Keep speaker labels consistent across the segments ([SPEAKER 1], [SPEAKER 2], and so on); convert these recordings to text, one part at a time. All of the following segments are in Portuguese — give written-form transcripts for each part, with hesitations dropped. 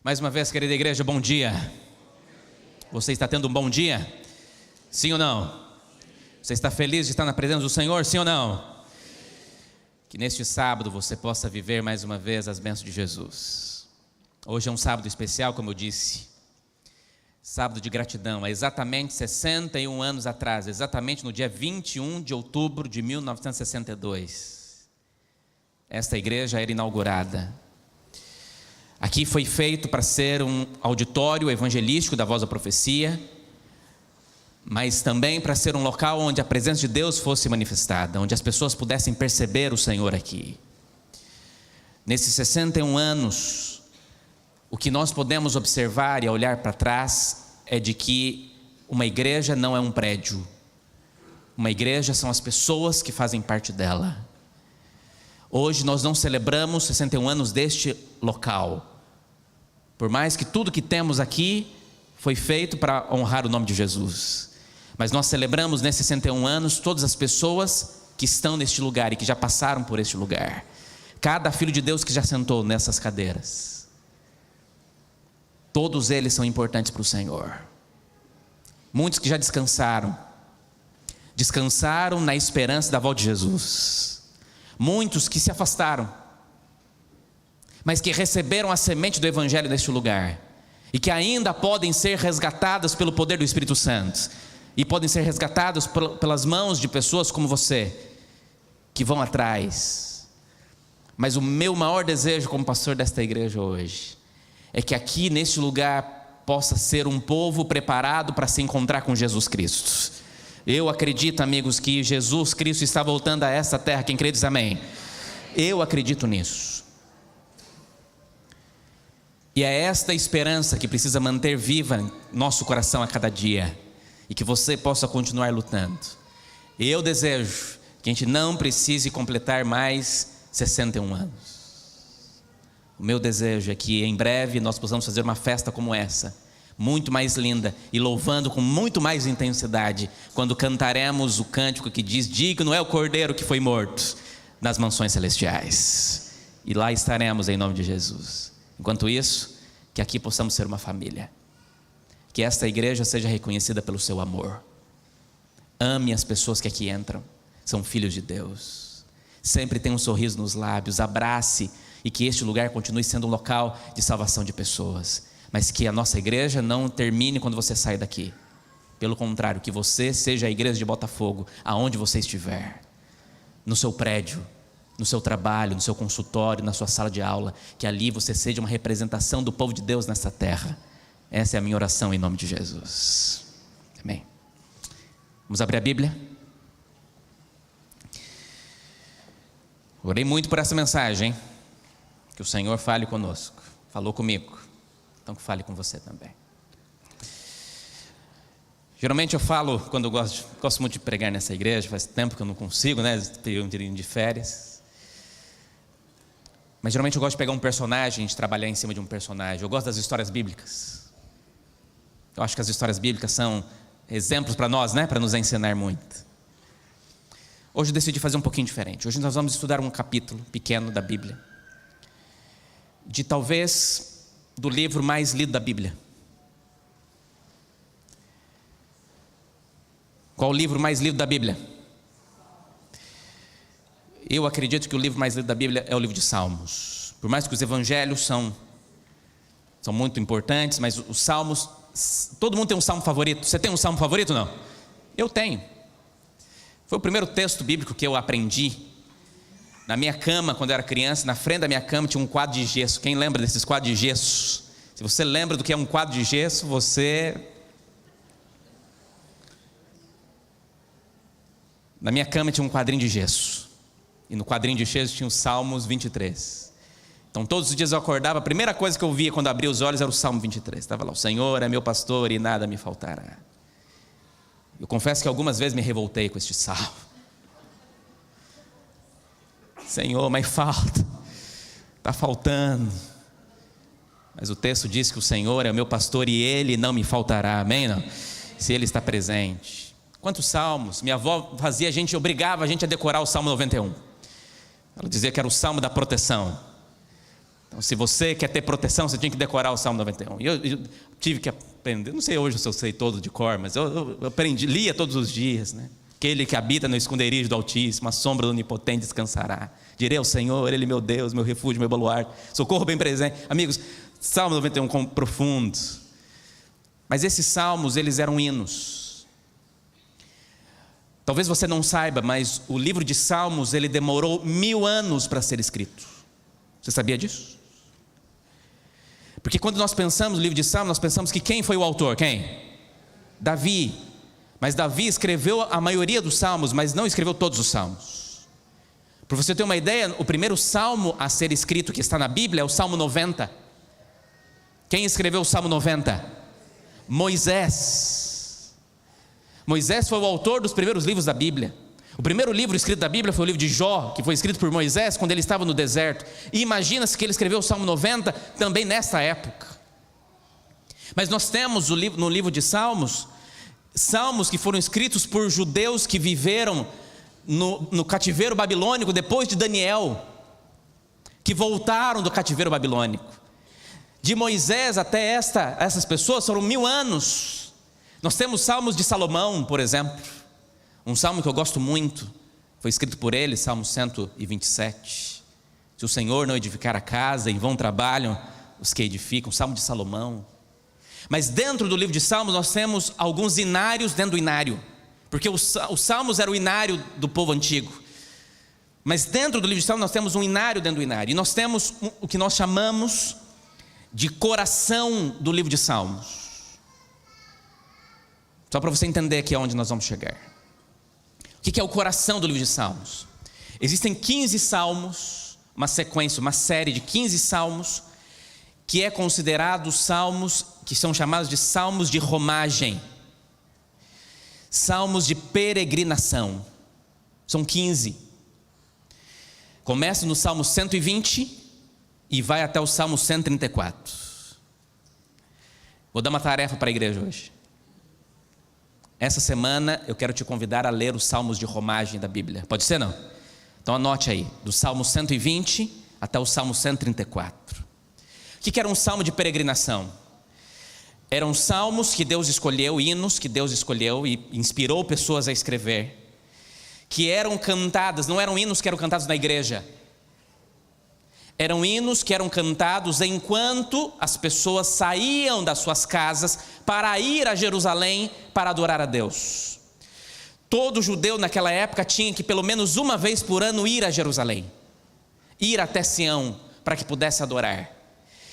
[SPEAKER 1] Mais uma vez, querida igreja, bom dia. Você está tendo um bom dia? Sim ou não? Você está feliz de estar na presença do Senhor? Sim ou não? Que neste sábado você possa viver mais uma vez as bênçãos de Jesus. Hoje é um sábado especial, como eu disse. Sábado de gratidão. Há exatamente 61 anos atrás, exatamente no dia 21 de outubro de 1962, esta igreja era inaugurada. Aqui foi feito para ser um auditório evangelístico da Voz da Profecia, mas também para ser um local onde a presença de Deus fosse manifestada, onde as pessoas pudessem perceber o Senhor aqui. Nesses 61 anos, o que nós podemos observar e olhar para trás é de que uma igreja não é um prédio. Uma igreja são as pessoas que fazem parte dela. Hoje nós não celebramos 61 anos deste local, por mais que tudo que temos aqui foi feito para honrar o nome de Jesus, mas nós celebramos nesses 61 anos todas as pessoas que estão neste lugar e que já passaram por este lugar, cada filho de Deus que já sentou nessas cadeiras, todos eles são importantes para o Senhor. Muitos que já descansaram na esperança da volta de Jesus. Muitos que se afastaram, mas que receberam a semente do Evangelho neste lugar, e que ainda podem ser resgatadas pelo poder do Espírito Santo, e podem ser resgatadas pelas mãos de pessoas como você, que vão atrás. Mas o meu maior desejo como pastor desta igreja hoje, é que aqui neste lugar possa ser um povo preparado para se encontrar com Jesus Cristo. Eu acredito, amigos, que Jesus Cristo está voltando a esta terra. Quem crê diz amém. Eu acredito nisso. E é esta esperança que precisa manter viva em nosso coração a cada dia, e que você possa continuar lutando. Eu desejo que a gente não precise completar mais 61 anos. O meu desejo é que em breve nós possamos fazer uma festa como essa, muito mais linda, e louvando com muito mais intensidade, quando cantaremos o cântico que diz: digno é o Cordeiro que foi morto, nas mansões celestiais. E lá estaremos em nome de Jesus. Enquanto isso, que aqui possamos ser uma família, que esta igreja seja reconhecida pelo seu amor. Ame as pessoas que aqui entram, são filhos de Deus. Sempre tenha um sorriso nos lábios, abrace, e que este lugar continue sendo um local de salvação de pessoas. Mas que a nossa igreja não termine quando você sair daqui. Pelo contrário, que você seja a igreja de Botafogo, aonde você estiver, no seu prédio, no seu trabalho, no seu consultório, na sua sala de aula, que ali você seja uma representação do povo de Deus nessa terra. Essa é a minha oração em nome de Jesus. Amém. Vamos abrir a Bíblia. Orei muito por essa mensagem, que o Senhor fale conosco. Falou comigo, então que fale com você também. Geralmente eu falo, quando eu gosto muito de pregar nessa igreja, faz tempo que eu não consigo, né? Tenho um dia de férias. Mas geralmente eu gosto de pegar um personagem, de trabalhar em cima de um personagem. Eu gosto das histórias bíblicas. Eu acho que as histórias bíblicas são exemplos para nós, né? Para nos ensinar muito. Hoje eu decidi fazer um pouquinho diferente. Hoje nós vamos estudar um capítulo pequeno da Bíblia, de talvez do livro mais lido da Bíblia. Qual o livro mais lido da Bíblia? Eu acredito que o livro mais lido da Bíblia é o livro de Salmos. Por mais que os evangelhos são muito importantes, mas os salmos, todo mundo tem um salmo favorito. Você tem um salmo favorito ou não? Eu tenho. Foi o primeiro texto bíblico que eu aprendi. Na minha cama, quando eu era criança, na frente da minha cama tinha um quadro de gesso. Quem lembra desses quadros de gesso? Se você lembra do que é um quadro de gesso, Na minha cama tinha um quadrinho de gesso, e no quadrinho de gesso tinha os Salmos 23. Então todos os dias eu acordava, a primeira coisa que eu via quando abria os olhos era o Salmo 23. Estava lá: o Senhor é meu pastor e nada me faltará. Eu confesso que algumas vezes me revoltei com este salmo. Senhor, mas está faltando. Mas o texto diz que o Senhor é o meu pastor e Ele não me faltará, amém? Não? Se Ele está presente. Quantos salmos? Minha avó obrigava a gente a decorar o Salmo 91. Ela dizia que era o salmo da proteção. Então, se você quer ter proteção, você tinha que decorar o Salmo 91. Eu tive que aprender, não sei hoje se eu sei todo de cor, mas eu aprendi, lia todos os dias, né? Aquele que habita no esconderijo do Altíssimo, a sombra do Onipotente descansará. Direi ao Senhor, Ele é meu Deus, meu refúgio, meu baluarte, socorro bem presente. Amigos, Salmo 91 profundo. Mas esses salmos, eles eram hinos. Talvez você não saiba, mas o livro de Salmos, ele demorou 1000 anos para ser escrito. Você sabia disso? Porque quando nós pensamos no livro de Salmos, nós pensamos que quem foi o autor? Quem? Davi. Mas Davi escreveu a maioria dos salmos, mas não escreveu todos os salmos. Para você ter uma ideia, o primeiro salmo a ser escrito que está na Bíblia é o Salmo 90. Quem escreveu o Salmo 90? Moisés. Moisés foi o autor dos primeiros livros da Bíblia. O primeiro livro escrito da Bíblia foi o livro de Jó, que foi escrito por Moisés quando ele estava no deserto. E imagina-se que ele escreveu o Salmo 90 também nessa época. Mas nós temos no livro de Salmos, salmos que foram escritos por judeus que viveram no cativeiro babilônico depois de Daniel, que voltaram do cativeiro babilônico. De Moisés até essas pessoas foram 1000 anos. Nós temos salmos de Salomão, por exemplo. Um salmo que eu gosto muito, foi escrito por ele, Salmo 127. Se o Senhor não edificar a casa, em vão trabalham os que edificam. Salmo de Salomão. Mas dentro do livro de Salmos nós temos alguns inários dentro do inário, porque os Salmos eram o inário do povo antigo. Mas dentro do livro de Salmos nós temos um inário dentro do inário. E nós temos o que nós chamamos de coração do livro de Salmos. Só para você entender aqui aonde nós vamos chegar. O que é o coração do livro de Salmos? Existem 15 salmos, uma sequência, uma série de 15 salmos, que é considerado salmos que são chamados de salmos de romagem, salmos de peregrinação. São 15. Começa no Salmo 120 e vai até o Salmo 134. Vou dar uma tarefa para a igreja hoje. Essa semana eu quero te convidar a ler os salmos de romagem da Bíblia. Pode ser, não? Então anote aí, do Salmo 120 até o Salmo 134. O que era um salmo de peregrinação? Eram salmos que Deus escolheu, hinos que Deus escolheu e inspirou pessoas a escrever, que eram cantadas, não eram hinos que eram cantados na igreja, eram hinos que eram cantados enquanto as pessoas saíam das suas casas para ir a Jerusalém para adorar a Deus. Todo judeu naquela época tinha que pelo menos uma vez por ano ir a Jerusalém, ir até Sião para que pudesse adorar.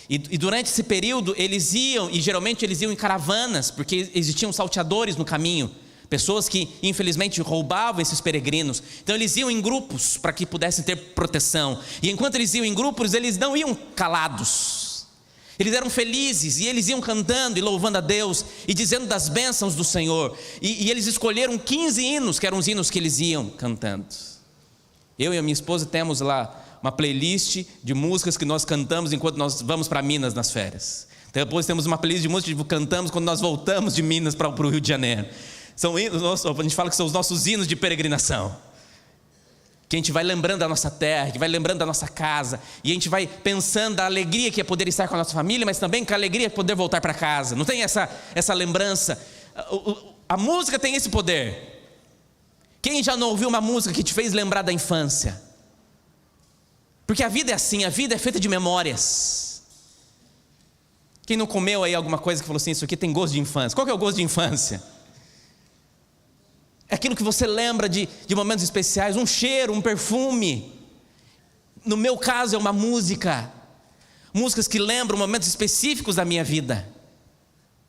[SPEAKER 1] E durante esse período eles iam, e geralmente eles iam em caravanas, porque existiam salteadores no caminho, pessoas que infelizmente roubavam esses peregrinos. Então eles iam em grupos para que pudessem ter proteção. E enquanto eles iam em grupos, eles não iam calados, eles eram felizes, e eles iam cantando e louvando a Deus e dizendo das bênçãos do Senhor. E eles escolheram 15 hinos, que eram os hinos que eles iam cantando. Eu e a minha esposa temos lá uma playlist de músicas que nós cantamos enquanto nós vamos para Minas nas férias. Depois temos uma playlist de músicas que cantamos quando nós voltamos de Minas para o Rio de Janeiro. São hinos, a gente fala que são os nossos hinos de peregrinação, que a gente vai lembrando da nossa terra, que vai lembrando da nossa casa, e a gente vai pensando da alegria que é poder estar com a nossa família, mas também com a alegria de poder voltar para casa. Não tem essa lembrança? A música tem esse poder. Quem já não ouviu uma música que te fez lembrar da infância? Porque a vida é assim, a vida é feita de memórias. Quem não comeu aí alguma coisa que falou assim, isso aqui tem gosto de infância? Qual que é o gosto de infância? É aquilo que você lembra de momentos especiais, um cheiro, um perfume. No meu caso é uma música, músicas que lembram momentos específicos da minha vida.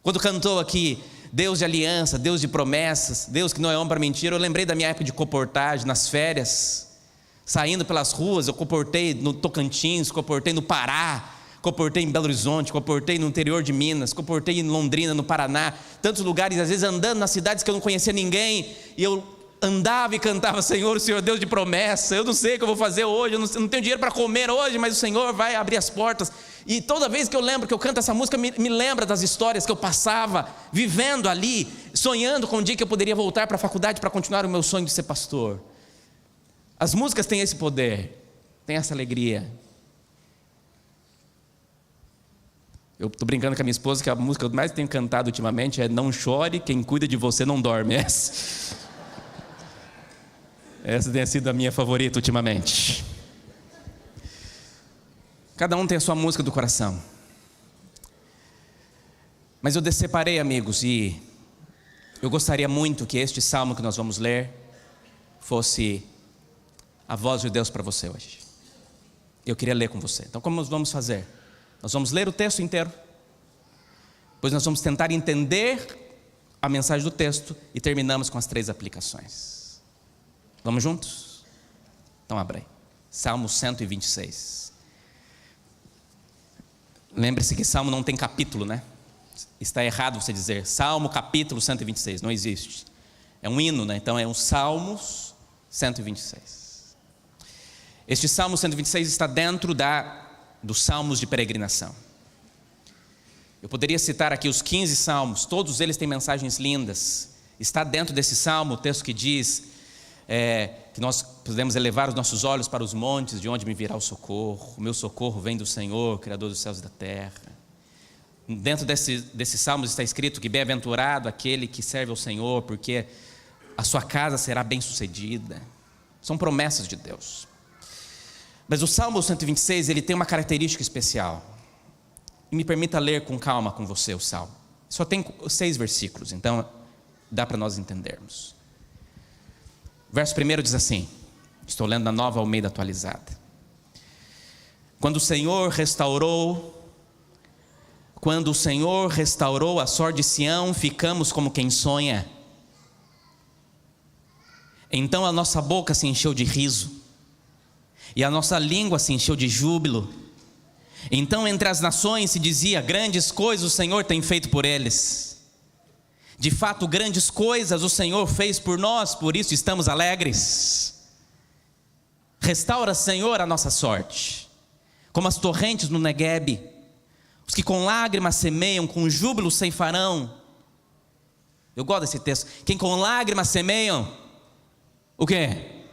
[SPEAKER 1] Quando cantou aqui, Deus de aliança, Deus de promessas, Deus que não é homem para mentir, eu lembrei da minha época de comportagem, nas férias, saindo pelas ruas. Eu comportei no Tocantins, comportei no Pará, comportei em Belo Horizonte, comportei no interior de Minas, comportei em Londrina, no Paraná, tantos lugares, às vezes andando nas cidades que eu não conhecia ninguém, e eu andava e cantava: Senhor, o Senhor é Deus de promessa, eu não sei o que eu vou fazer hoje, eu não tenho dinheiro para comer hoje, mas o Senhor vai abrir as portas. E toda vez que eu lembro, que eu canto essa música, me lembra das histórias que eu passava, vivendo ali, sonhando com o dia que eu poderia voltar para a faculdade para continuar o meu sonho de ser pastor. As músicas têm esse poder, têm essa alegria. Eu estou brincando com a minha esposa que a música que eu mais tenho cantado ultimamente é Não Chore, Quem Cuida de Você Não Dorme. Essa tem sido a minha favorita ultimamente. Cada um tem a sua música do coração. Mas eu separei, amigos, e eu gostaria muito que este salmo que nós vamos ler fosse a voz de Deus para você hoje. Eu queria ler com você. Então, como nós vamos fazer? Nós vamos ler o texto inteiro, depois nós vamos tentar entender a mensagem do texto e terminamos com as 3 aplicações. Vamos juntos? Então abra aí. Salmo 126. Lembre-se que Salmo não tem capítulo, né? Está errado você dizer Salmo capítulo 126, não existe. É um hino, né? Então é um Salmos 126. Este Salmo 126 está dentro dos salmos de peregrinação. Eu poderia citar aqui os 15 salmos, todos eles têm mensagens lindas. Está dentro desse salmo o texto que diz que nós podemos elevar os nossos olhos para os montes, de onde me virá o socorro. O meu socorro vem do Senhor, Criador dos céus e da terra. Dentro desses salmos está escrito que bem-aventurado aquele que serve ao Senhor, porque a sua casa será bem-sucedida. São promessas de Deus. Mas o Salmo 126, ele tem uma característica especial. E me permita ler com calma com você o Salmo. Só tem 6 versículos, então dá para nós entendermos. Verso 1 diz assim, estou lendo na Nova Almeida Atualizada. Quando o Senhor restaurou a sorte de Sião, ficamos como quem sonha. Então a nossa boca se encheu de riso, e a nossa língua se encheu de júbilo. Então entre as nações se dizia, grandes coisas o Senhor tem feito por eles. De fato, grandes coisas o Senhor fez por nós, por isso estamos alegres. Restaura, Senhor, a nossa sorte, como as torrentes no Neguebe. Os que com lágrimas semeiam, com júbilo ceifarão. Eu gosto desse texto. Quem com lágrimas semeiam, o quê?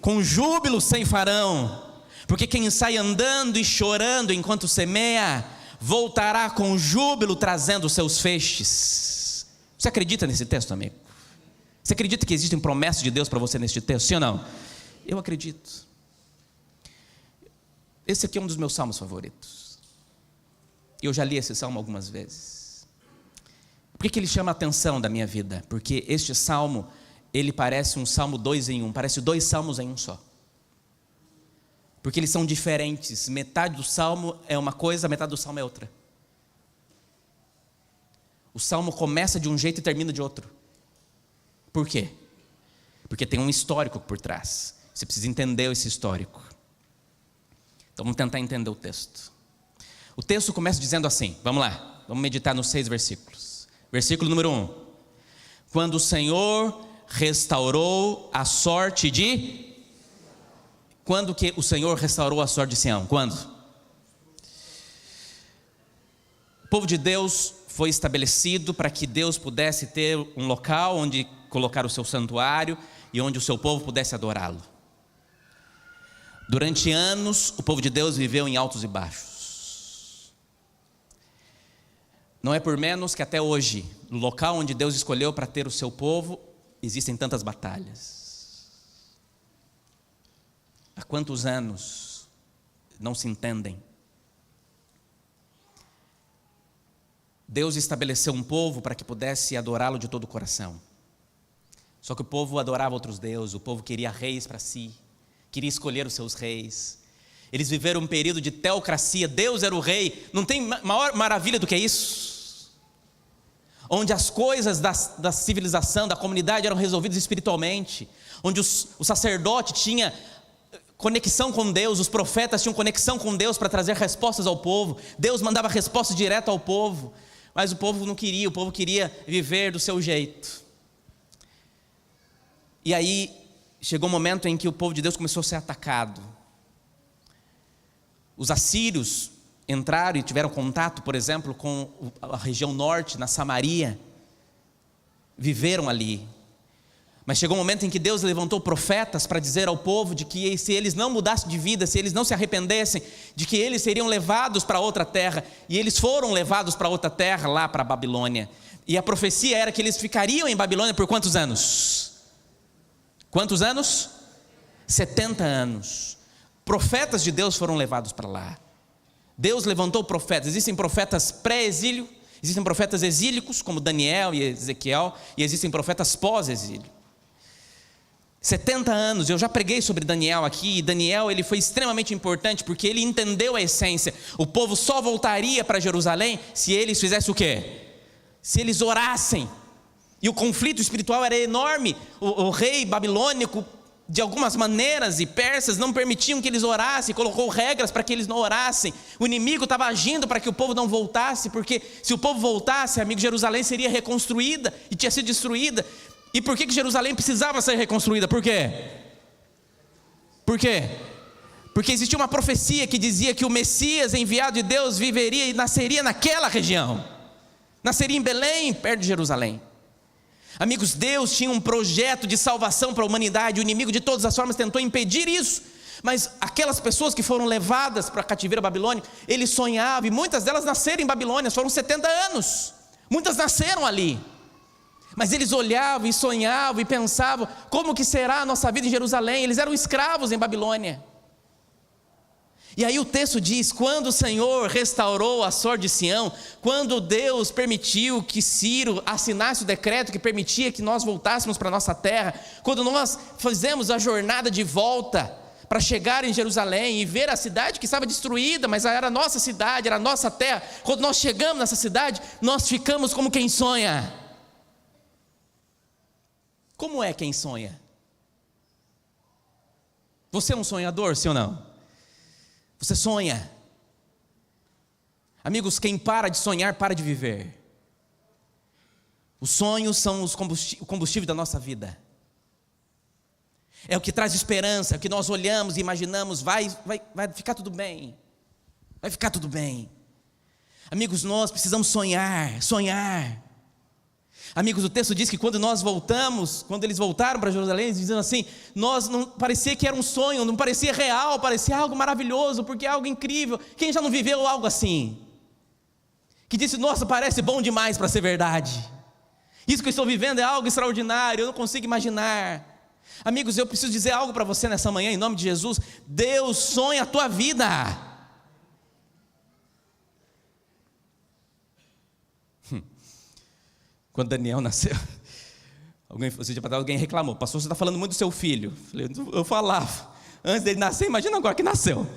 [SPEAKER 1] Com júbilo ceifarão. Porque quem sai andando e chorando enquanto semeia, voltará com júbilo trazendo os seus feixes. Você acredita nesse texto, amigo? Você acredita que existem promessas de Deus para você neste texto, sim ou não? Eu acredito. Esse aqui é um dos meus salmos favoritos. Eu já li esse salmo algumas vezes. Por que ele chama a atenção da minha vida? Porque este salmo, ele parece um salmo 2 em 1, parece 2 salmos em um só. Porque eles são diferentes, metade do salmo é uma coisa, metade do salmo é outra. O salmo começa de um jeito e termina de outro. Por quê? Porque tem um histórico por trás. Você precisa entender esse histórico. Então vamos tentar entender o texto. O texto começa dizendo assim, vamos lá, vamos meditar nos 6 versículos. Versículo número 1. Quando o Senhor restaurou a sorte de... Quando que o Senhor restaurou a sorte de Sião? Quando? O povo de Deus foi estabelecido para que Deus pudesse ter um local onde colocar o seu santuário e onde o seu povo pudesse adorá-lo. Durante anos, o povo de Deus viveu em altos e baixos. Não é por menos que até hoje, no local onde Deus escolheu para ter o seu povo, existem tantas batalhas. Há quantos anos não se entendem? Deus estabeleceu um povo para que pudesse adorá-lo de todo o coração. Só que o povo adorava outros deuses, o povo queria reis para si, queria escolher os seus reis. Eles viveram um período de teocracia, Deus era o rei. Não tem maior maravilha do que isso? Onde as coisas da civilização, da comunidade eram resolvidas espiritualmente, onde o sacerdote tinha conexão com Deus, os profetas tinham conexão com Deus para trazer respostas ao povo. Deus mandava respostas direto ao povo, mas o povo não queria, o povo queria viver do seu jeito. E aí chegou um momento em que o povo de Deus começou a ser atacado. Os assírios entraram e tiveram contato, por exemplo, com a região norte, na Samaria, viveram ali. Mas chegou um momento em que Deus levantou profetas para dizer ao povo de que se eles não mudassem de vida, se eles não se arrependessem, de que eles seriam levados para outra terra. E eles foram levados para outra terra, lá para a Babilônia. E a profecia era que eles ficariam em Babilônia por quantos anos? Quantos anos? 70 anos. Profetas de Deus foram levados para lá. Deus levantou profetas. Existem profetas pré-exílio, existem profetas exílicos, como Daniel e Ezequiel, e existem profetas pós-exílio. 70 anos, eu já preguei sobre Daniel aqui, e Daniel ele foi extremamente importante, porque ele entendeu a essência. O povo só voltaria para Jerusalém se eles fizessem o quê? Se eles orassem. E o conflito espiritual era enorme. O rei babilônico, de algumas maneiras, e persas não permitiam que eles orassem, colocou regras para que eles não orassem. O inimigo estava agindo para que o povo não voltasse, porque se o povo voltasse, amigo, Jerusalém seria reconstruída e tinha sido destruída. E por que Jerusalém precisava ser reconstruída? Por quê? Por quê? Porque existia uma profecia que dizia que o Messias enviado de Deus viveria e nasceria naquela região. Nasceria em Belém, perto de Jerusalém. Amigos, Deus tinha um projeto de salvação para a humanidade. O inimigo de todas as formas tentou impedir isso. Mas aquelas pessoas que foram levadas para a cativeiro babilônico, eles sonhavam, e muitas delas nasceram em Babilônia, foram 70 anos. Muitas nasceram ali. Mas eles olhavam e sonhavam e pensavam, como que será a nossa vida em Jerusalém? Eles eram escravos em Babilônia. E aí o texto diz, quando o Senhor restaurou a sorte de Sião, quando Deus permitiu que Ciro assinasse o decreto que permitia que nós voltássemos para a nossa terra, quando nós fizemos a jornada de volta para chegar em Jerusalém e ver a cidade que estava destruída, mas era a nossa cidade, era a nossa terra, quando nós chegamos nessa cidade, nós ficamos como quem sonha. Como é quem sonha? Você é um sonhador, sim ou não? Você sonha. Amigos, quem para de sonhar, para de viver. Os sonhos são o combustível da nossa vida. É o que traz esperança, é o que nós olhamos e imaginamos, vai ficar tudo bem. Vai ficar tudo bem. Amigos, nós precisamos sonhar. Amigos, o texto diz que quando nós voltamos, quando eles voltaram para Jerusalém, eles dizendo assim, nós não parecia que era um sonho, não parecia real, parecia algo maravilhoso, porque é algo incrível. Quem já não viveu algo assim? Que disse, nossa, parece bom demais para ser verdade. Isso que eu estou vivendo é algo extraordinário, eu não consigo imaginar. Amigos, eu preciso dizer algo para você nessa manhã, em nome de Jesus. Deus sonha a tua vida. Quando Daniel nasceu, alguém reclamou, pastor, você está falando muito do seu filho. Eu falava, antes dele nascer, imagina agora que nasceu.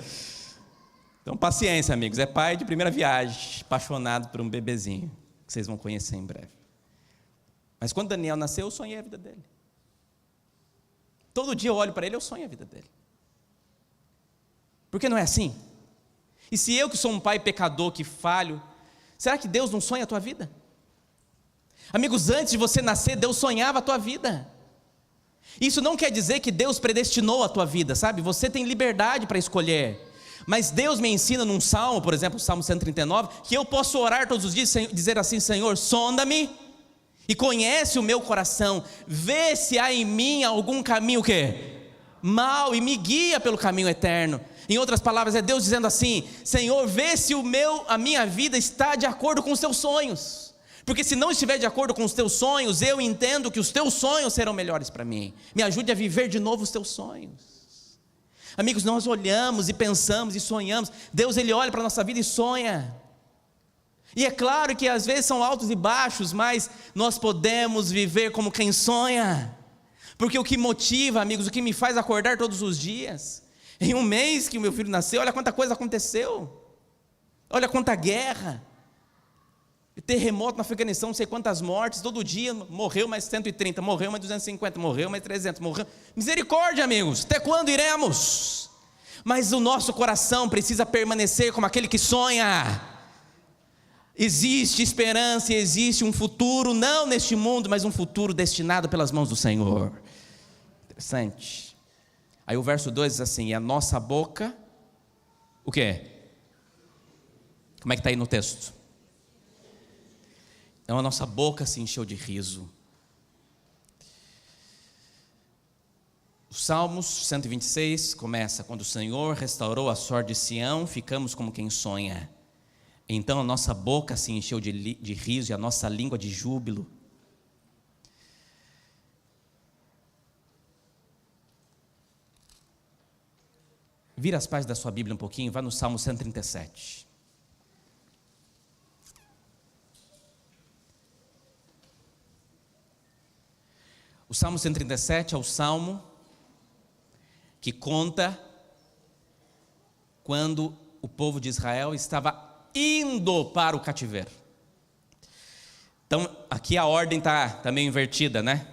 [SPEAKER 1] Então paciência, amigos, é pai de primeira viagem, apaixonado por um bebezinho, que vocês vão conhecer em breve. Mas quando Daniel nasceu, eu sonhei a vida dele. Todo dia eu olho para ele, eu sonho a vida dele. Por que não é assim? E se eu que sou um pai pecador, que falho, será que Deus não sonha a tua vida? Amigos, antes de você nascer, Deus sonhava a tua vida. Isso não quer dizer que Deus predestinou a tua vida, sabe? Você tem liberdade para escolher. Mas Deus me ensina num salmo, por exemplo, o Salmo 139, que eu posso orar todos os dias, dizer assim, Senhor, sonda-me e conhece o meu coração, vê se há em mim algum caminho o quê? Mal, e me guia pelo caminho eterno. Em outras palavras, é Deus dizendo assim, Senhor, vê se a minha vida está de acordo com os teus sonhos. Porque se não estiver de acordo com os teus sonhos, eu entendo que os teus sonhos serão melhores para mim. Me ajude a viver de novo os teus sonhos. Amigos, nós olhamos e pensamos e sonhamos. Deus, Ele olha para a nossa vida e sonha. E é claro que às vezes são altos e baixos, mas nós podemos viver como quem sonha. Porque o que motiva, amigos, o que me faz acordar todos os dias, em um mês que o meu filho nasceu, olha quanta coisa aconteceu. Olha quanta guerra. Terremoto no Afeganistão, não sei quantas mortes, todo dia morreu mais 130, morreu mais 250, morreu mais 300, morreu. Misericórdia, amigos, até quando iremos? Mas o nosso coração precisa permanecer como aquele que sonha. Existe esperança e existe um futuro, não neste mundo, mas um futuro destinado pelas mãos do Senhor. Interessante. Aí o verso 2 diz assim, e a nossa boca, o quê? Como é que está aí no texto? Então a nossa boca se encheu de riso. O Salmos 126 começa: quando o Senhor restaurou a sorte de Sião, ficamos como quem sonha. Então a nossa boca se encheu de riso e a nossa língua de júbilo. Vira as páginas da sua Bíblia um pouquinho, vá no Salmo 137. O Salmo 137 é o salmo que conta quando o povo de Israel estava indo para o cativeiro. Então, aqui a ordem está meio invertida, né?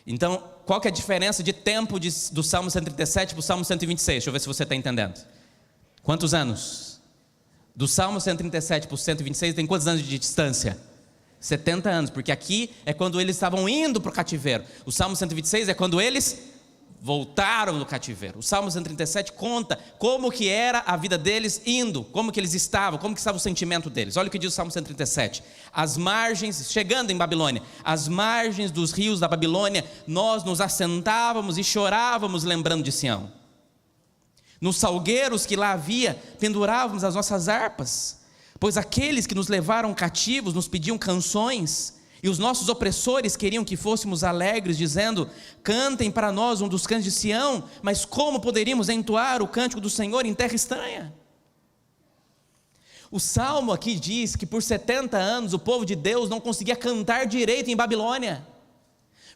[SPEAKER 1] Então, qual que é a diferença de tempo do Salmo 137 para o Salmo 126? Deixa eu ver se você está entendendo. Quantos anos? Do Salmo 137 para o 126 tem quantos anos de distância? 70 anos, porque aqui é quando eles estavam indo para o cativeiro. O Salmo 126 é quando eles voltaram do cativeiro. O Salmo 137 conta como que era a vida deles indo, como que eles estavam, como que estava o sentimento deles. Olha o que diz o Salmo 137. As margens, chegando em Babilônia, as margens dos rios da Babilônia, nós nos assentávamos e chorávamos lembrando de Sião. Nos salgueiros que lá havia, pendurávamos as nossas harpas, pois aqueles que nos levaram cativos nos pediam canções, e os nossos opressores queriam que fôssemos alegres, dizendo: cantem para nós um dos cânticos de Sião. Mas como poderíamos entoar o cântico do Senhor em terra estranha? O salmo aqui diz que por 70 anos o povo de Deus não conseguia cantar direito em Babilônia,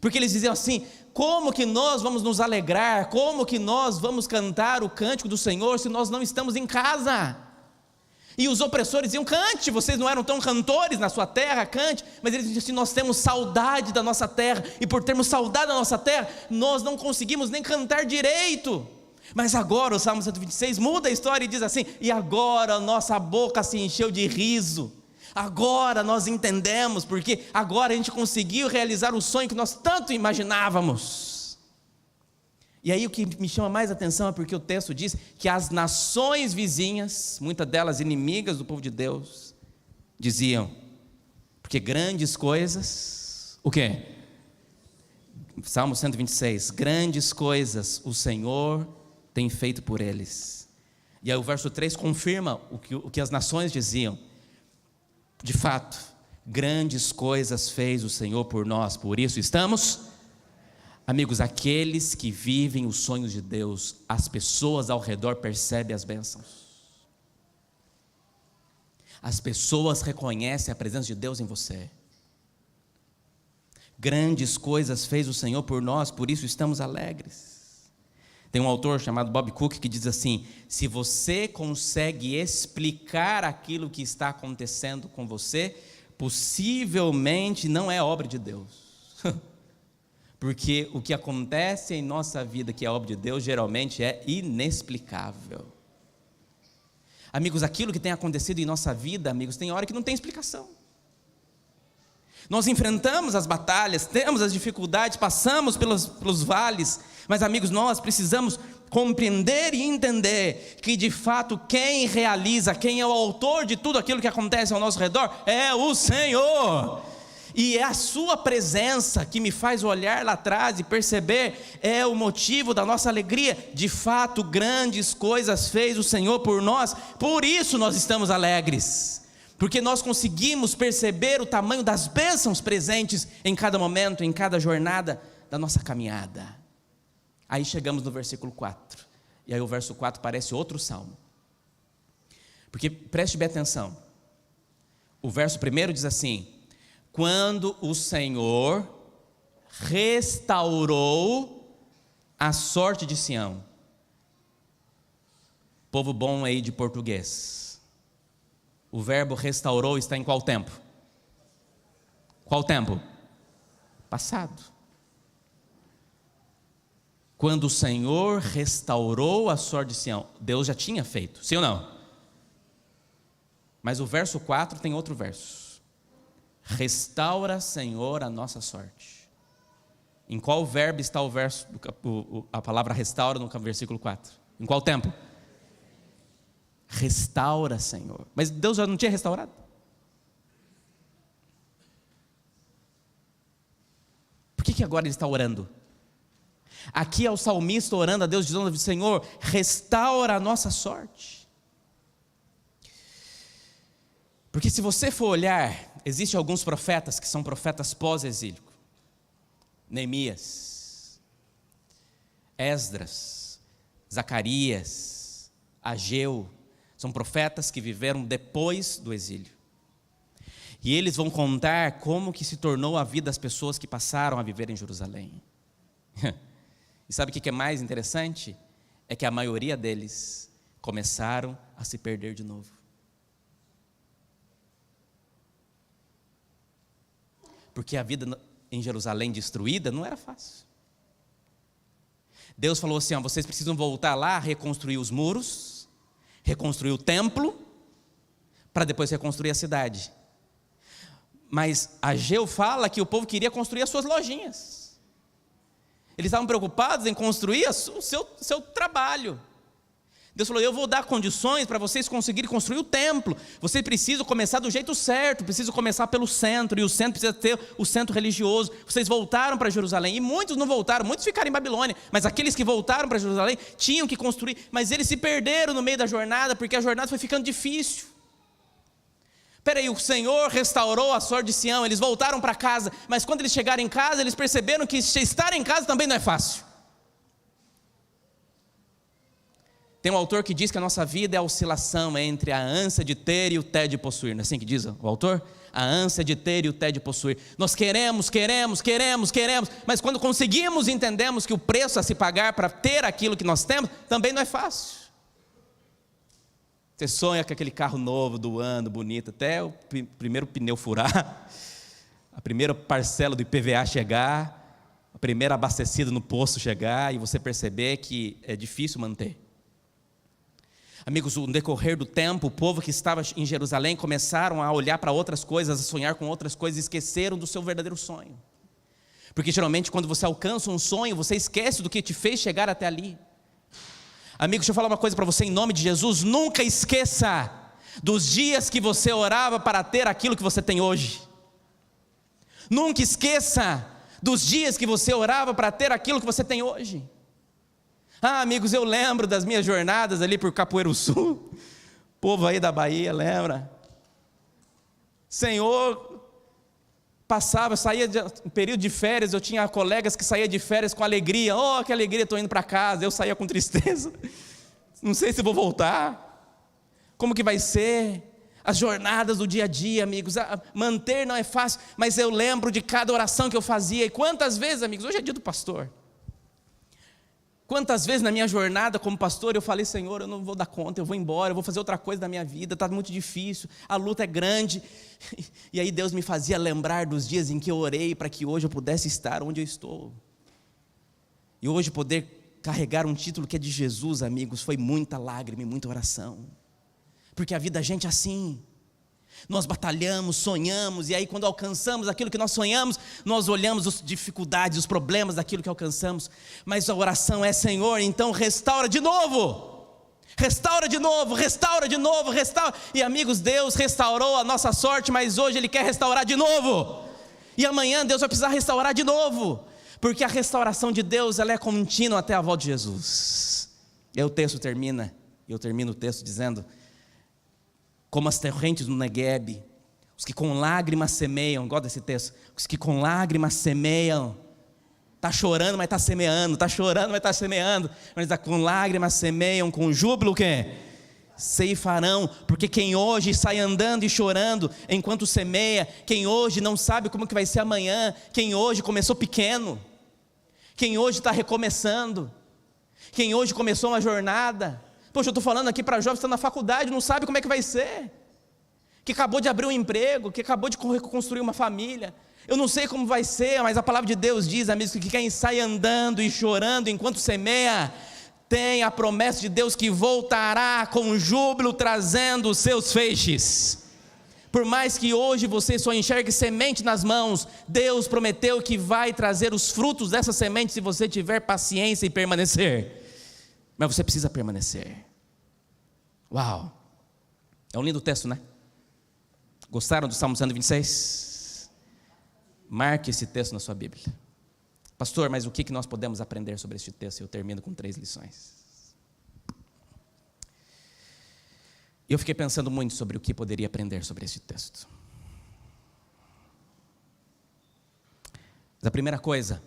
[SPEAKER 1] porque eles diziam assim: como que nós vamos nos alegrar, como que nós vamos cantar o cântico do Senhor se nós não estamos em casa? E os opressores diziam: cante, vocês não eram tão cantores na sua terra, cante. Mas eles diziam assim: nós temos saudade da nossa terra, e por termos saudade da nossa terra, nós não conseguimos nem cantar direito. Mas agora o Salmo 126 muda a história e diz assim: e agora a nossa boca se encheu de riso. Agora nós entendemos, porque agora a gente conseguiu realizar o sonho que nós tanto imaginávamos. E aí o que me chama mais atenção é porque o texto diz que as nações vizinhas, muitas delas inimigas do povo de Deus, diziam: porque grandes coisas, o quê? Salmo 126, grandes coisas o Senhor tem feito por eles. E aí o verso 3 confirma o que as nações diziam: de fato, grandes coisas fez o Senhor por nós, por isso estamos... Amigos, aqueles que vivem os sonhos de Deus, as pessoas ao redor percebem as bênçãos. As pessoas reconhecem a presença de Deus em você. Grandes coisas fez o Senhor por nós, por isso estamos alegres. Tem um autor chamado Bob Cook que diz assim: se você consegue explicar aquilo que está acontecendo com você, possivelmente não é obra de Deus. Porque o que acontece em nossa vida, que é obra de Deus, geralmente é inexplicável. Amigos, aquilo que tem acontecido em nossa vida, amigos, tem hora que não tem explicação. Nós enfrentamos as batalhas, temos as dificuldades, passamos pelos vales, mas amigos, nós precisamos compreender e entender que de fato quem realiza, quem é o autor de tudo aquilo que acontece ao nosso redor é o Senhor. E é a sua presença que me faz olhar lá atrás e perceber, é o motivo da nossa alegria. De fato, grandes coisas fez o Senhor por nós, por isso nós estamos alegres, porque nós conseguimos perceber o tamanho das bênçãos presentes em cada momento, em cada jornada da nossa caminhada. Aí chegamos no versículo 4, e aí o verso 4 parece outro salmo, porque preste bem atenção, o verso primeiro diz assim: quando o Senhor restaurou a sorte de Sião. Povo bom aí de português, o verbo restaurou está em qual tempo? Qual tempo? Passado. Quando o Senhor restaurou a sorte de Sião, Deus já tinha feito, sim ou não? Mas o verso 4 tem outro verso: restaura, Senhor, a nossa sorte. Em qual verbo está o verso, a palavra restaura no versículo 4? Em qual tempo? Restaura, Senhor. Mas Deus já não tinha restaurado? Por que agora Ele está orando? Aqui é o salmista orando a Deus, dizendo: Senhor, restaura a nossa sorte. Porque se você for olhar, existem alguns profetas que são profetas pós-exílio. Neemias, Esdras, Zacarias, Ageu, são profetas que viveram depois do exílio. E eles vão contar como que se tornou a vida das pessoas que passaram a viver em Jerusalém. E sabe o que é mais interessante? É que a maioria deles começaram a se perder de novo. Porque a vida em Jerusalém destruída não era fácil. Deus falou assim: vocês precisam voltar lá, reconstruir os muros, reconstruir o templo, para depois reconstruir a cidade. Mas Ageu fala que o povo queria construir as suas lojinhas. Eles estavam preocupados em construir o seu trabalho. Deus falou: eu vou dar condições para vocês conseguirem construir o templo. Vocês precisam começar do jeito certo, precisam começar pelo centro, e o centro precisa ter o centro religioso. Vocês voltaram para Jerusalém, e muitos não voltaram, muitos ficaram em Babilônia, mas aqueles que voltaram para Jerusalém tinham que construir, mas eles se perderam no meio da jornada, porque a jornada foi ficando difícil. Peraí, o Senhor restaurou a sorte de Sião, eles voltaram para casa, mas quando eles chegaram em casa, eles perceberam que estar em casa também não é fácil. Tem um autor que diz que a nossa vida é a oscilação entre a ânsia de ter e o tédio de possuir. Não é assim que diz o autor? A ânsia de ter e o tédio de possuir. Nós queremos, mas quando conseguimos, entendemos que o preço a se pagar para ter aquilo que nós temos, também não é fácil. Você sonha com aquele carro novo, do ano, bonito, até o primeiro pneu furar, a primeira parcela do IPVA chegar, a primeira abastecida no posto chegar, e você perceber que é difícil manter. Amigos, no decorrer do tempo, o povo que estava em Jerusalém começaram a olhar para outras coisas, a sonhar com outras coisas, e esqueceram do seu verdadeiro sonho. Porque geralmente quando você alcança um sonho, você esquece do que te fez chegar até ali. Amigo, deixa eu falar uma coisa para você em nome de Jesus: nunca esqueça dos dias que você orava para ter aquilo que você tem hoje. Nunca esqueça dos dias que você orava para ter aquilo que você tem hoje. Amigos, eu lembro das minhas jornadas ali por Capoeiro Sul, povo aí da Bahia, lembra? Senhor, passava, saía de período de férias, eu tinha colegas que saíam de férias com alegria. Oh, que alegria, estou indo para casa. Eu saía com tristeza, não sei se vou voltar, como que vai ser? As jornadas do dia a dia, amigos, manter não é fácil, mas eu lembro de cada oração que eu fazia. E quantas vezes, amigos, hoje é dia do pastor, quantas vezes na minha jornada como pastor eu falei: Senhor, eu não vou dar conta, eu vou embora, eu vou fazer outra coisa da minha vida, está muito difícil, a luta é grande. E aí Deus me fazia lembrar dos dias em que eu orei para que hoje eu pudesse estar onde eu estou. E hoje poder carregar um título que é de Jesus, amigos, foi muita lágrima e muita oração. Porque a vida da gente é assim. Nós batalhamos, sonhamos, e aí quando alcançamos aquilo que nós sonhamos, nós olhamos as dificuldades, os problemas daquilo que alcançamos. Mas a oração é: Senhor, então restaura de novo. Restaura de novo, restaura de novo, restaura. E amigos, Deus restaurou a nossa sorte, mas hoje Ele quer restaurar de novo. E amanhã Deus vai precisar restaurar de novo. Porque a restauração de Deus, ela é contínua até a volta de Jesus. E aí o texto termina, eu termino o texto dizendo: como as torrentes no Neguebe, os que com lágrimas semeiam. Gosto desse texto. Os que com lágrimas semeiam. Está chorando, mas está semeando. Está chorando, mas está semeando. Mas com lágrimas semeiam, com júbilo o quê? Ceifarão. Porque quem hoje sai andando e chorando enquanto semeia, quem hoje não sabe como que vai ser amanhã, quem hoje começou pequeno, quem hoje está recomeçando, quem hoje começou uma jornada. Poxa, eu estou falando aqui para jovens que estão na faculdade, não sabe como é que vai ser, que acabou de abrir um emprego, que acabou de reconstruir uma família. Eu não sei como vai ser, mas a palavra de Deus diz, amigos, que quem sai andando e chorando enquanto semeia, tem a promessa de Deus que voltará com júbilo trazendo os seus feixes. Por mais que hoje você só enxergue semente nas mãos, Deus prometeu que vai trazer os frutos dessa semente se você tiver paciência e permanecer. Mas você precisa permanecer. Uau! É um lindo texto, né? Gostaram do Salmo 126? Marque esse texto na sua Bíblia. Pastor, mas o que nós podemos aprender sobre este texto? Eu termino com 3 lições. Eu fiquei pensando muito sobre o que poderia aprender sobre este texto. Mas a primeira coisa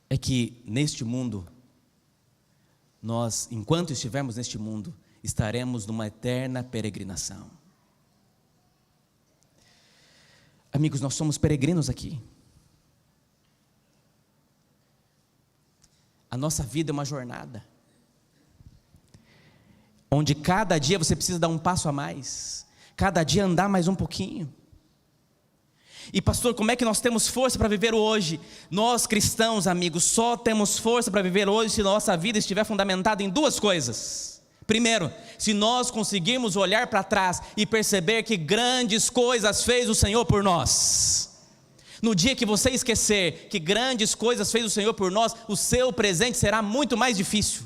[SPEAKER 1] é que neste mundo, nós, enquanto estivermos neste mundo, estaremos numa eterna peregrinação. Amigos, nós somos peregrinos aqui. A nossa vida é uma jornada, onde cada dia você precisa dar um passo a mais, cada dia andar mais um pouquinho. E pastor, como é que nós temos força para viver o hoje? Nós cristãos, amigos, só temos força para viver hoje se nossa vida estiver fundamentada em 2 coisas. Primeiro, se nós conseguirmos olhar para trás e perceber que grandes coisas fez o Senhor por nós. No dia que você esquecer que grandes coisas fez o Senhor por nós, o seu presente será muito mais difícil.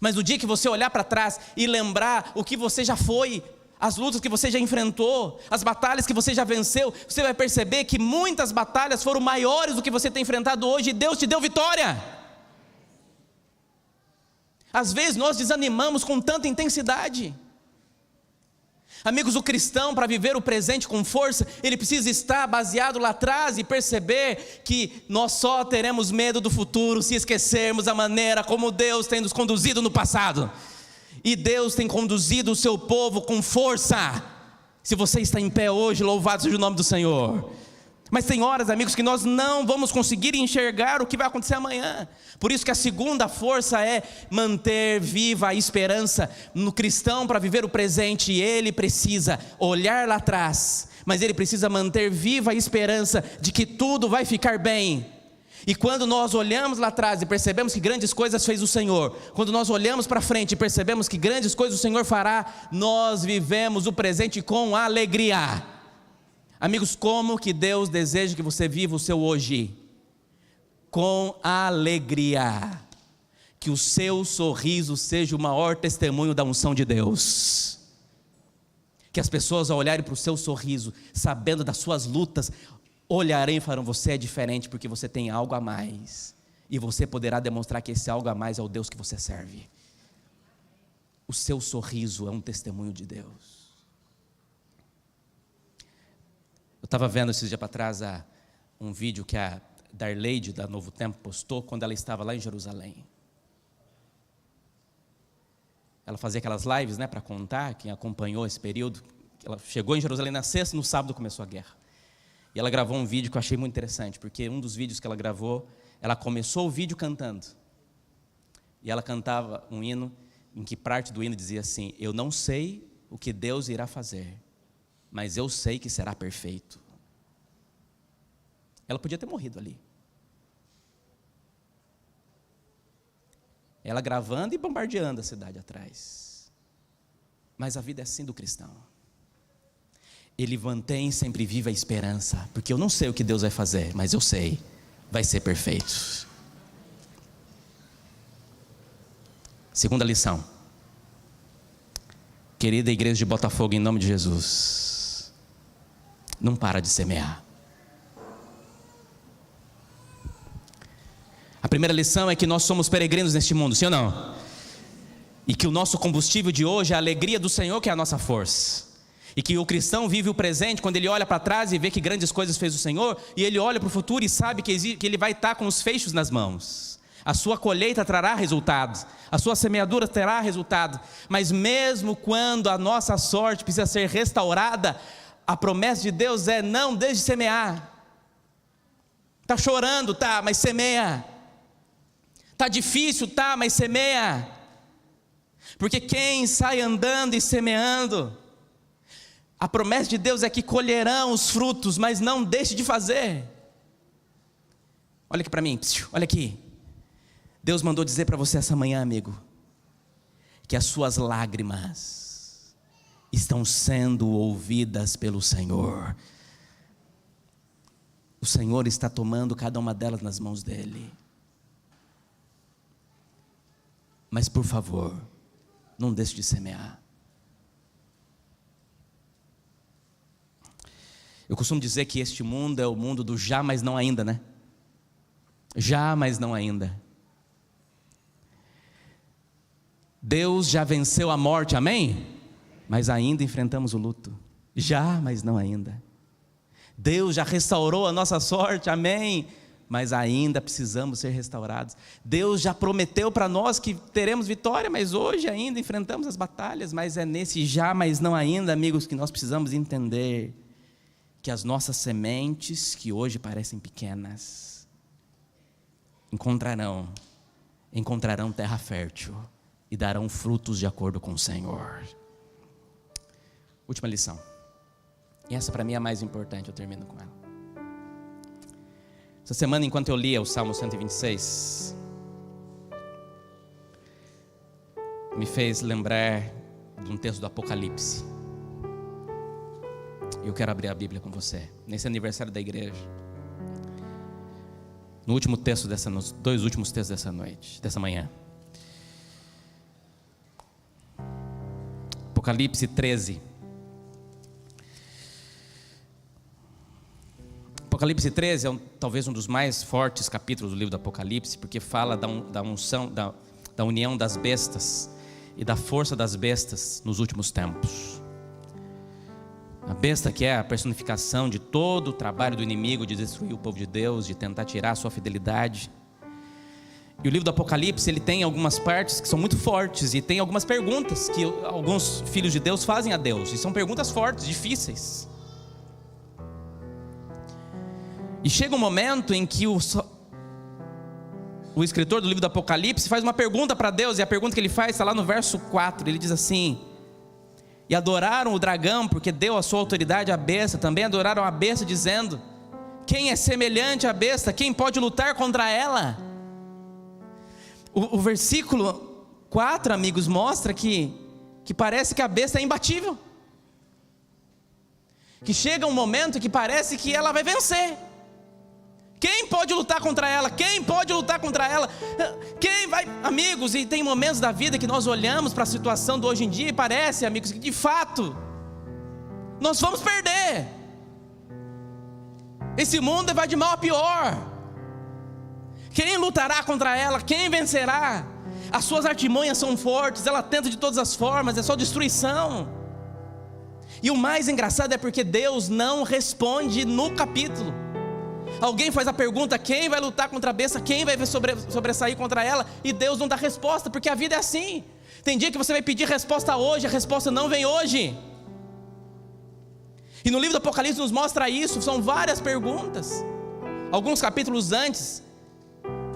[SPEAKER 1] Mas no dia que você olhar para trás e lembrar o que você já foi, as lutas que você já enfrentou, as batalhas que você já venceu, você vai perceber que muitas batalhas foram maiores do que você tem enfrentado hoje, e Deus te deu vitória. Às vezes nós desanimamos com tanta intensidade. Amigos, o cristão, para viver o presente com força, ele precisa estar baseado lá atrás e perceber que nós só teremos medo do futuro se esquecermos a maneira como Deus tem nos conduzido no passado. E Deus tem conduzido o seu povo com força. Se você está em pé hoje, louvado seja o nome do Senhor. Mas tem horas, amigos, que nós não vamos conseguir enxergar o que vai acontecer amanhã. Por isso que a segunda força é manter viva a esperança no cristão. Para viver o presente, ele precisa olhar lá atrás, mas ele precisa manter viva a esperança de que tudo vai ficar bem. E quando nós olhamos lá atrás e percebemos que grandes coisas fez o Senhor, quando nós olhamos para frente e percebemos que grandes coisas o Senhor fará, nós vivemos o presente com alegria. Amigos, como que Deus deseja que você viva o seu hoje? Com alegria. Que o seu sorriso seja o maior testemunho da unção de Deus. Que as pessoas, ao olharem para o seu sorriso, sabendo das suas lutas, olharem e falarão: você é diferente porque você tem algo a mais. E você poderá demonstrar que esse algo a mais é o Deus que você serve. O seu sorriso é um testemunho de Deus. Eu estava vendo esses dias para trás um vídeo que a Darleide da Novo Tempo postou quando ela estava lá em Jerusalém. Ela fazia aquelas lives, para contar, quem acompanhou esse período. Ela chegou em Jerusalém na sexta, no sábado começou a guerra. E ela gravou um vídeo que eu achei muito interessante, porque um dos vídeos que ela gravou, ela começou o vídeo cantando. E ela cantava um hino, em que parte do hino dizia assim: eu não sei o que Deus irá fazer, mas eu sei que será perfeito. Ela podia ter morrido ali. Ela gravando e bombardeando a cidade atrás. Mas a vida é assim do cristão. Ele mantém sempre viva a esperança, porque eu não sei o que Deus vai fazer, mas eu sei, vai ser perfeito. Segunda lição. Querida igreja de Botafogo, em nome de Jesus, não para de semear. A primeira lição é que nós somos peregrinos neste mundo, sim ou não? E que o nosso combustível de hoje é a alegria do Senhor, que é a nossa força. E que o cristão vive o presente quando ele olha para trás e vê que grandes coisas fez o Senhor, e ele olha para o futuro e sabe que ele vai estar com os feixes nas mãos. A sua colheita trará resultados, a sua semeadura terá resultado. Mas mesmo quando a nossa sorte precisa ser restaurada, a promessa de Deus é: não deixe de semear. Está chorando, tá, mas semeia. Está difícil, tá, mas semeia. Porque quem sai andando e semeando, a promessa de Deus é que colherão os frutos, mas não deixe de fazer. Olha aqui para mim, olha aqui. Deus mandou dizer para você essa manhã, amigo, que as suas lágrimas estão sendo ouvidas pelo Senhor. O Senhor está tomando cada uma delas nas mãos dEle. Mas por favor, não deixe de semear. Eu costumo dizer que este mundo é o mundo do já, mas não ainda, né? Já, mas não ainda. Deus já venceu a morte, amém? Mas ainda enfrentamos o luto. Já, mas não ainda. Deus já restaurou a nossa sorte, amém? Mas ainda precisamos ser restaurados. Deus já prometeu para nós que teremos vitória, mas hoje ainda enfrentamos as batalhas. Mas é nesse já, mas não ainda, amigos, que nós precisamos entender que as nossas sementes, que hoje parecem pequenas, encontrarão terra fértil e darão frutos de acordo com o Senhor. Última lição. E essa para mim é a mais importante, eu termino com ela. Essa semana, enquanto eu lia o Salmo 126, me fez lembrar de um texto do Apocalipse. E eu quero abrir a Bíblia com você, nesse aniversário da igreja. No último texto nos dois últimos textos dessa manhã. Apocalipse 13. Apocalipse 13 é talvez um dos mais fortes capítulos do livro do Apocalipse, porque fala da união das bestas e da força das bestas nos últimos tempos. A besta, que é a personificação de todo o trabalho do inimigo de destruir o povo de Deus, de tentar tirar a sua fidelidade. E o livro do Apocalipse, ele tem algumas partes que são muito fortes, e tem algumas perguntas que alguns filhos de Deus fazem a Deus, e são perguntas fortes, difíceis. E chega um momento em que o escritor do livro do Apocalipse faz uma pergunta para Deus, e a pergunta que ele faz está lá no verso 4, ele diz assim: e adoraram o dragão, porque deu a sua autoridade à besta. Também adoraram a besta, dizendo: quem é semelhante à besta? Quem pode lutar contra ela? O versículo 4, amigos, mostra que parece que a besta é imbatível, que chega um momento que parece que ela vai vencer. Quem pode lutar contra ela? Quem pode lutar contra ela? Quem vai? Amigos, e tem momentos da vida que nós olhamos para a situação do hoje em dia e parece, amigos, que de fato nós vamos perder. Esse mundo vai de mal a pior. Quem lutará contra ela? Quem vencerá? As suas artimanhas são fortes, ela tenta de todas as formas, é só destruição. E o mais engraçado é porque Deus não responde no capítulo. Alguém faz a pergunta: quem vai lutar contra a besta? Quem vai sobressair contra ela? E Deus não dá resposta, porque a vida é assim. Tem dia que você vai pedir resposta hoje, a resposta não vem hoje. E no livro do Apocalipse nos mostra isso, são várias perguntas. Alguns capítulos antes,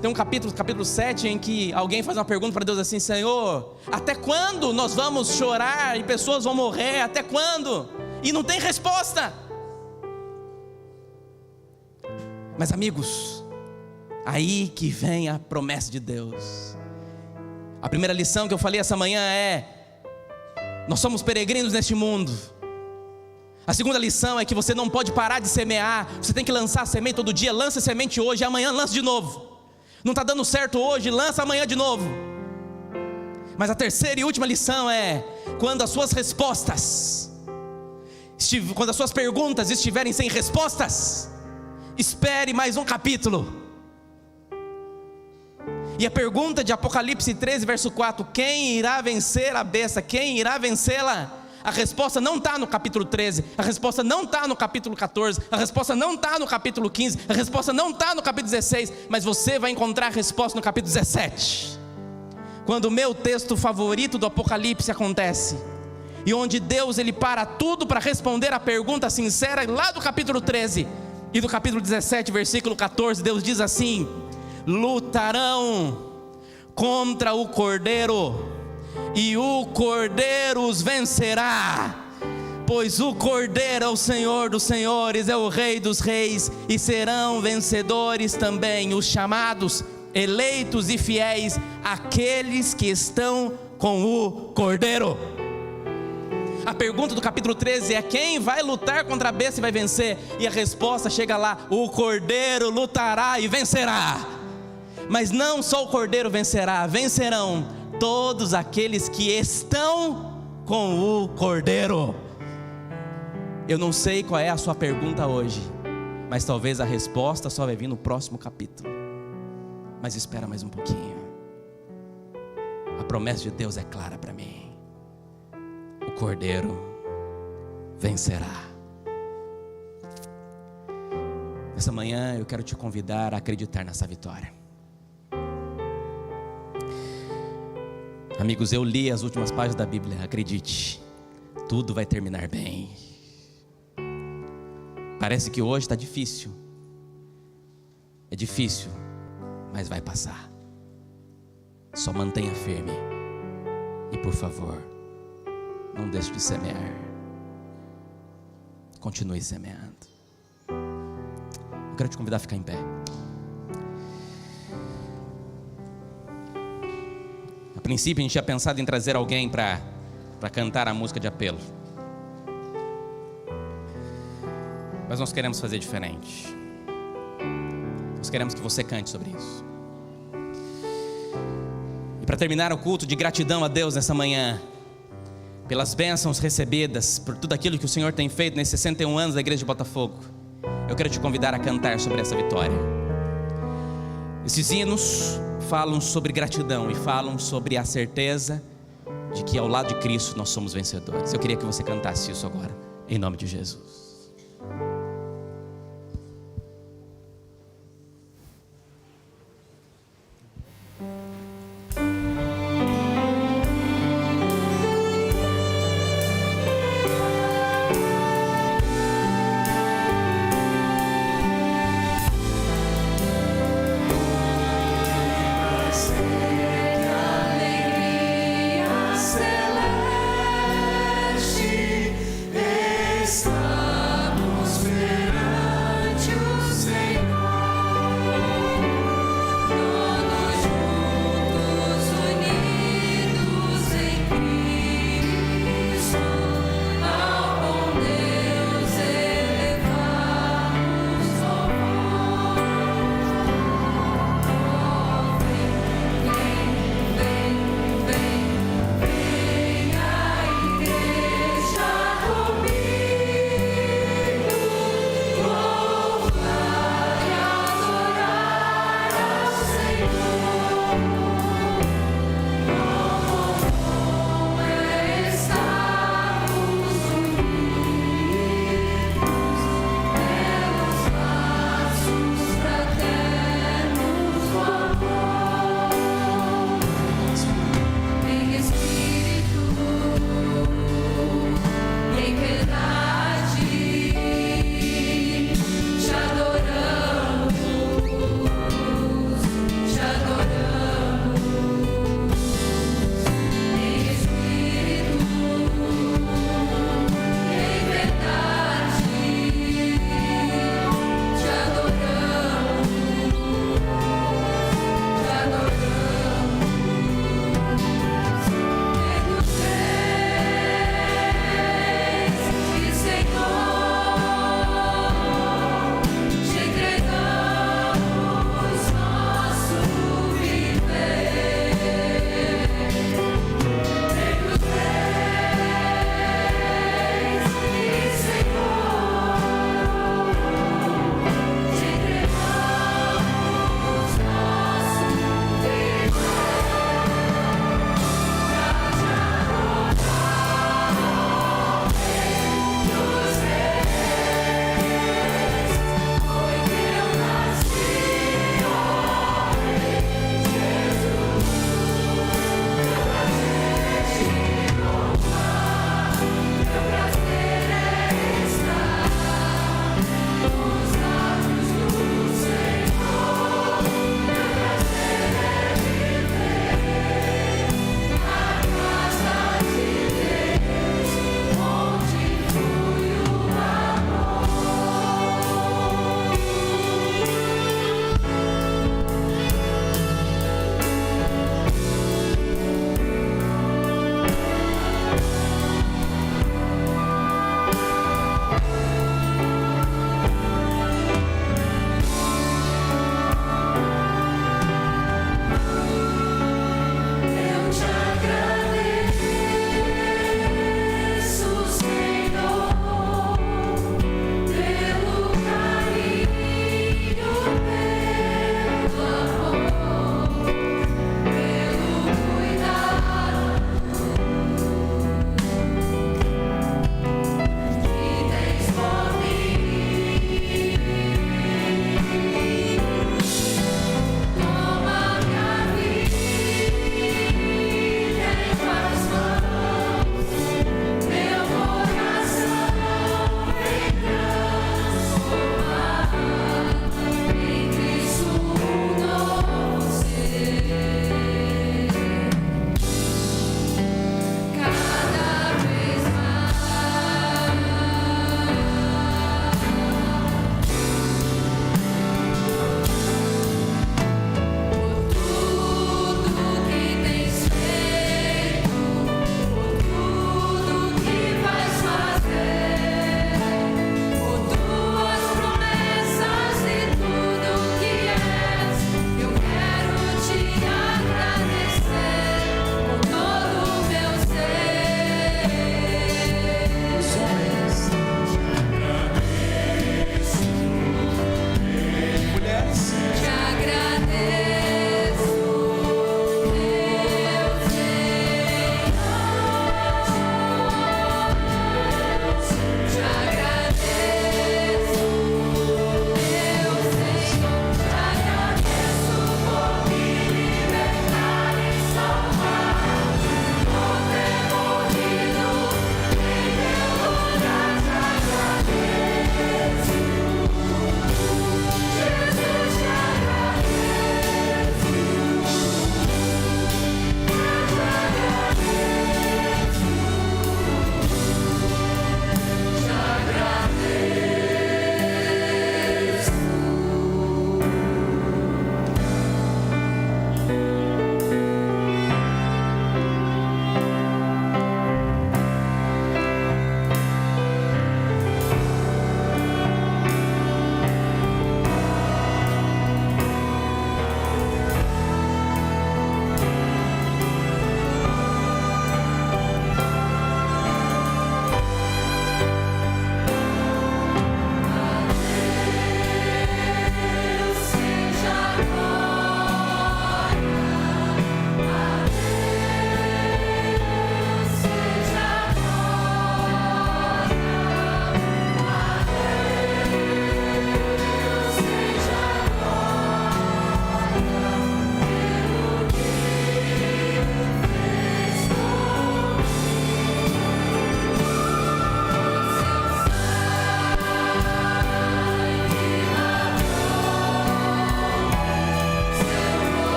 [SPEAKER 1] tem um capítulo 7, em que alguém faz uma pergunta para Deus assim: Senhor, até quando nós vamos chorar e pessoas vão morrer? Até quando? E não tem resposta. Mas, amigos, aí que vem a promessa de Deus. A primeira lição que eu falei essa manhã é: nós somos peregrinos neste mundo. A segunda lição é que você não pode parar de semear. Você tem que lançar semente todo dia. Lança semente hoje, amanhã lança de novo. Não está dando certo hoje, lança amanhã de novo. Mas a terceira e última lição é: quando as suas perguntas estiverem sem respostas, espere mais um capítulo. E a pergunta de Apocalipse 13, verso 4: quem irá vencer a besta? Quem irá vencê-la? A resposta não está no capítulo 13, a resposta não está no capítulo 14, a resposta não está no capítulo 15, a resposta não está no capítulo 16, mas você vai encontrar a resposta no capítulo 17. Quando o meu texto favorito do Apocalipse acontece, e onde Deus ele para tudo para responder a pergunta sincera lá do capítulo 13. E do capítulo 17, versículo 14, Deus diz assim: lutarão contra o Cordeiro, e o Cordeiro os vencerá, pois o Cordeiro é o Senhor dos senhores, é o Rei dos reis, e serão vencedores também os chamados, eleitos e fiéis, aqueles que estão com o Cordeiro. A pergunta do capítulo 13 é: quem vai lutar contra a besta e vai vencer? E a resposta chega lá: o Cordeiro lutará e vencerá. Mas não só o Cordeiro vencerá, vencerão todos aqueles que estão com o Cordeiro. Eu não sei qual é a sua pergunta hoje, mas talvez a resposta só vai vir no próximo capítulo. Mas espera mais um pouquinho. A promessa de Deus é clara para mim. O Cordeiro vencerá. Nessa manhã eu quero te convidar a acreditar nessa vitória. Amigos, eu li as últimas páginas da Bíblia. Acredite, tudo vai terminar bem. Parece que hoje está difícil. É difícil, mas vai passar. Só mantenha firme. E por favor, não deixe de semear. Continue semeando. Eu quero te convidar a ficar em pé. A princípio a gente tinha pensado em trazer alguém para cantar a música de apelo. Mas nós queremos fazer diferente. Nós queremos que você cante sobre isso. E para terminar o culto de gratidão a Deus nessa manhã, pelas bênçãos recebidas, por tudo aquilo que o Senhor tem feito nesses 61 anos da igreja de Botafogo, eu quero te convidar a cantar sobre essa vitória. Esses hinos falam sobre gratidão e falam sobre a certeza de que ao lado de Cristo nós somos vencedores. Eu queria que você cantasse isso agora, em nome de Jesus.
[SPEAKER 2] Celeste está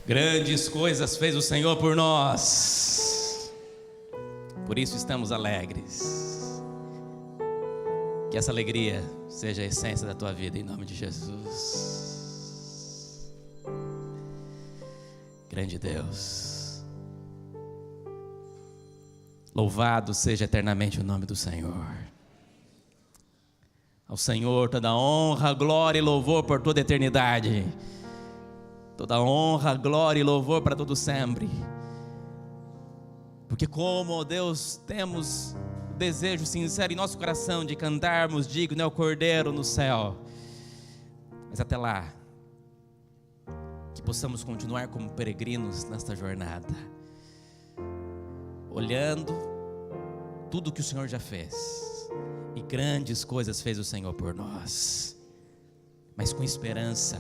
[SPEAKER 1] Grandes coisas fez o Senhor por nós. Por isso estamos alegres. Que essa alegria seja a essência da tua vida, em nome de Jesus. Grande Deus. Louvado seja eternamente o nome do Senhor. Ao Senhor toda honra, glória e louvor por toda a eternidade. Toda honra, glória e louvor para todo sempre. Porque como, ó Deus, temos o desejo sincero em nosso coração de cantarmos digno é o Cordeiro no céu. Mas até lá, que possamos continuar como peregrinos nesta jornada, olhando tudo que o Senhor já fez, e grandes coisas fez o Senhor por nós, mas com esperança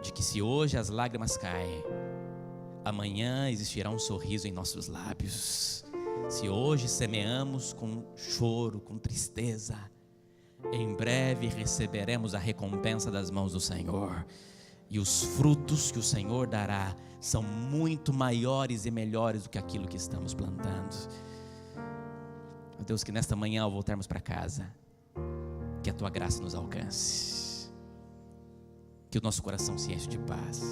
[SPEAKER 1] de que se hoje as lágrimas caem, amanhã existirá um sorriso em nossos lábios. Se hoje semeamos com choro, com tristeza, em breve receberemos a recompensa das mãos do Senhor, e os frutos que o Senhor dará são muito maiores e melhores do que aquilo que estamos plantando. Meu Deus, que nesta manhã, ao voltarmos para casa, que a tua graça nos alcance, que o nosso coração se enche de paz,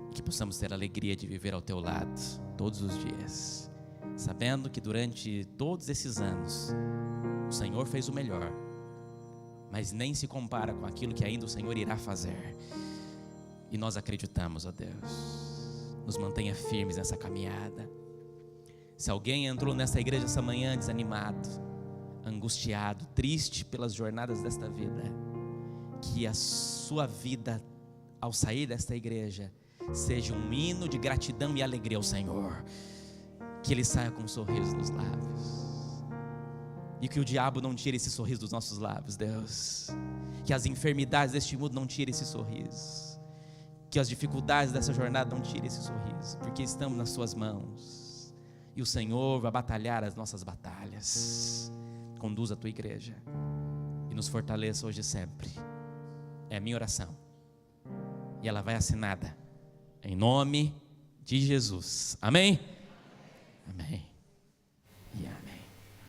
[SPEAKER 1] e que possamos ter a alegria de viver ao teu lado todos os dias, sabendo que durante todos esses anos o Senhor fez o melhor, mas nem se compara com aquilo que ainda o Senhor irá fazer. E nós acreditamos, ó Deus, nos mantenha firmes nessa caminhada. Se alguém entrou nessa igreja essa manhã desanimado, angustiado, triste pelas jornadas desta vida, que a sua vida ao sair desta igreja seja um hino de gratidão e alegria ao Senhor, que ele saia com um sorriso nos lábios, e que o diabo não tire esse sorriso dos nossos lábios, Deus, que as enfermidades deste mundo não tirem esse sorriso, que as dificuldades dessa jornada não tirem esse sorriso, porque estamos nas suas mãos, e o Senhor vai batalhar as nossas batalhas. Conduza a tua igreja e nos fortaleça hoje e sempre, é a minha oração, e ela vai assinada em nome de Jesus, amém? Amém.